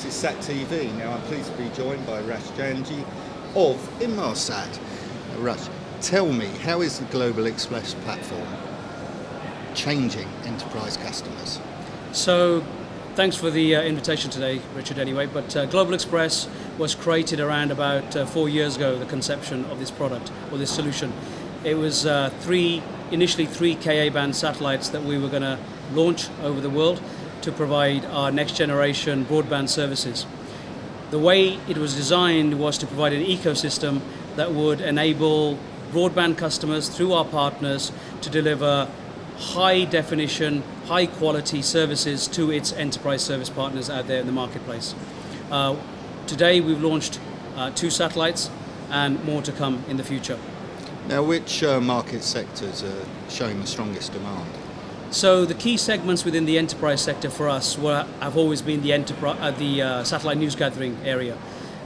this is SatTV. Now I'm pleased to be joined by Rash Jhanjee of Inmarsat. Rash, tell me, how is the Global Xpress platform changing enterprise customers? So, thanks for the invitation today, Richard, anyway, but Global Xpress was created around about 4 years ago, the conception of this product, or this solution. It was initially three Ka-band satellites that we were going to launch over the world to provide our next generation broadband services. The way it was designed was to provide an ecosystem that would enable broadband customers through our partners to deliver high definition, high quality services to its enterprise service partners out there in the marketplace. Today we've launched 2 satellites and more to come in the future. Now, which market sectors are showing the strongest demand? So the key segments within the enterprise sector for us have always been the satellite news gathering area.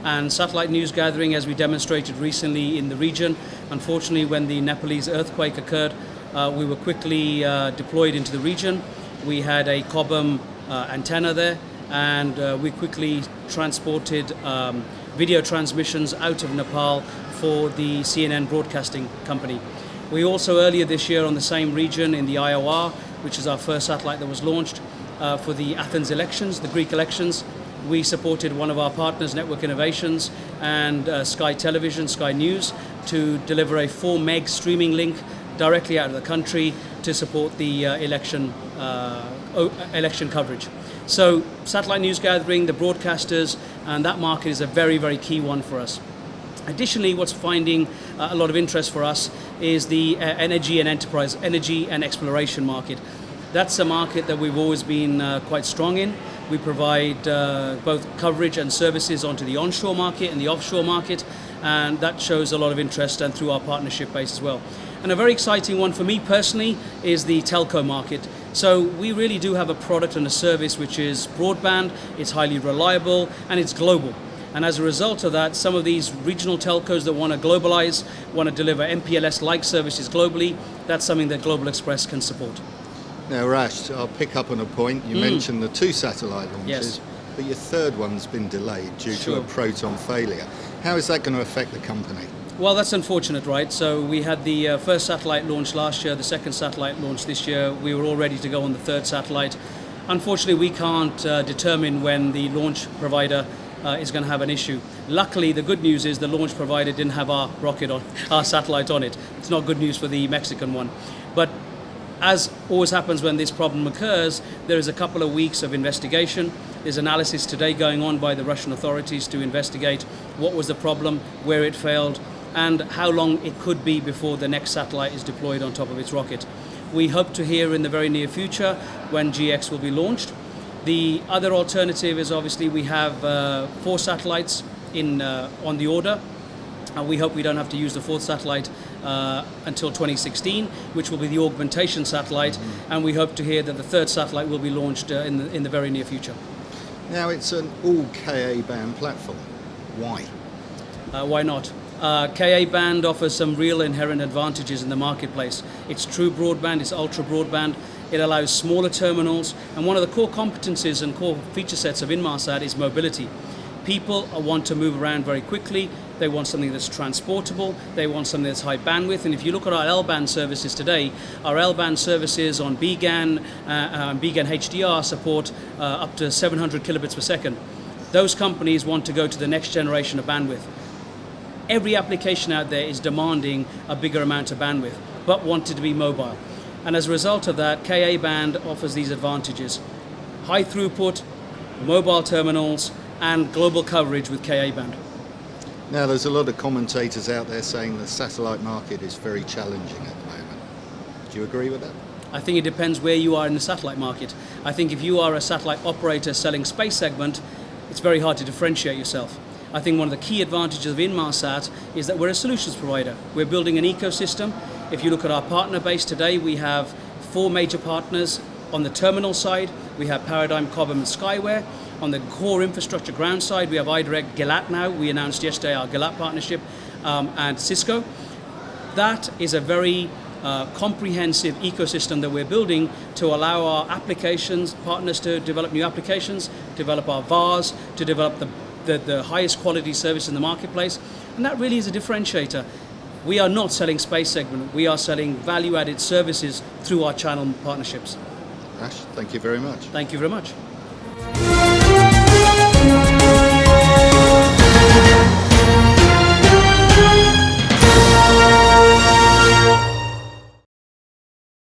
And satellite news gathering, as we demonstrated recently in the region, unfortunately when the Nepalese earthquake occurred, we were quickly deployed into the region. We had a Kaband antenna there, and we quickly transported video transmissions out of Nepal for the CNN broadcasting company. We also earlier this year on the same region in the IOR, which is our first satellite that was launched for the Athens elections, the Greek elections, we supported one of our partners, Network Innovations, and Sky Television, Sky News, to deliver a 4 meg streaming link directly out of the country to support the election coverage. So satellite news gathering, the broadcasters, and that market is a very, very key one for us. Additionally, what's finding a lot of interest for us is the energy and exploration market. That's a market that we've always been quite strong in. We provide both coverage and services onto the onshore market and the offshore market, and that shows a lot of interest and through our partnership base as well. And a very exciting one for me personally is the telco market. So we really do have a product and a service which is broadband, it's highly reliable, and it's global. And as a result of that, some of these regional telcos that want to globalize, want to deliver MPLS-like services globally, that's something that Global Xpress can support. Now, Rash, I'll pick up on a point. You mentioned the 2 satellite launches, yes, but your third one's been delayed due to a Proton failure. How is that going to affect the company? Well, that's unfortunate, right? So we had the first satellite launch last year, the second satellite launch this year. We were all ready to go on the third satellite. Unfortunately, we can't determine when the launch provider is going to have an issue. Luckily, the good news is the launch provider didn't have our rocket on, our satellite on it. It's not good news for the Mexican one. But as always happens when this problem occurs, there is a couple of weeks of investigation. There's analysis today going on by the Russian authorities to investigate what was the problem, where it failed, and how long it could be before the next satellite is deployed on top of its rocket. We hope to hear in the very near future when GX will be launched. The other alternative is obviously we have 4 satellites on the order. We hope we don't have to use the 4th satellite until 2016, which will be the augmentation satellite, and we hope to hear that the 3rd satellite will be launched in the very near future. Now, it's an all Ka-band platform. Why? Why not? Ka-band offers some real inherent advantages in the marketplace. It's true broadband, it's ultra broadband, it allows smaller terminals, and one of the core competencies and core feature sets of Inmarsat is mobility. People want to move around very quickly, they want something that's transportable, they want something that's high bandwidth, and if you look at our L-band services today, our L-band services on BGAN and BGAN HDR support up to 700 kilobits per second. Those companies want to go to the next generation of bandwidth. Every application out there is demanding a bigger amount of bandwidth, but wanted to be mobile. And as a result of that, Ka-band offers these advantages. High throughput, mobile terminals, and global coverage with Ka-band. Now, there's a lot of commentators out there saying the satellite market is very challenging at the moment. Do you agree with that? I think it depends where you are in the satellite market. I think if you are a satellite operator selling space segment, it's very hard to differentiate yourself. I think one of the key advantages of Inmarsat is that we're a solutions provider. We're building an ecosystem. If you look at our partner base today, we have 4 major partners. On the terminal side, we have Paradigm, Kaband, and Skyware. On the core infrastructure ground side, we have iDirect, Gilat now. We announced yesterday our Gilat partnership, and Cisco. That is a very comprehensive ecosystem that we're building to allow our applications partners to develop new applications, develop our VARs, to develop the highest quality service in the marketplace. And that really is a differentiator. We are not selling space segment, we are selling value-added services through our channel partnerships. Rash, thank you very much. Thank you very much.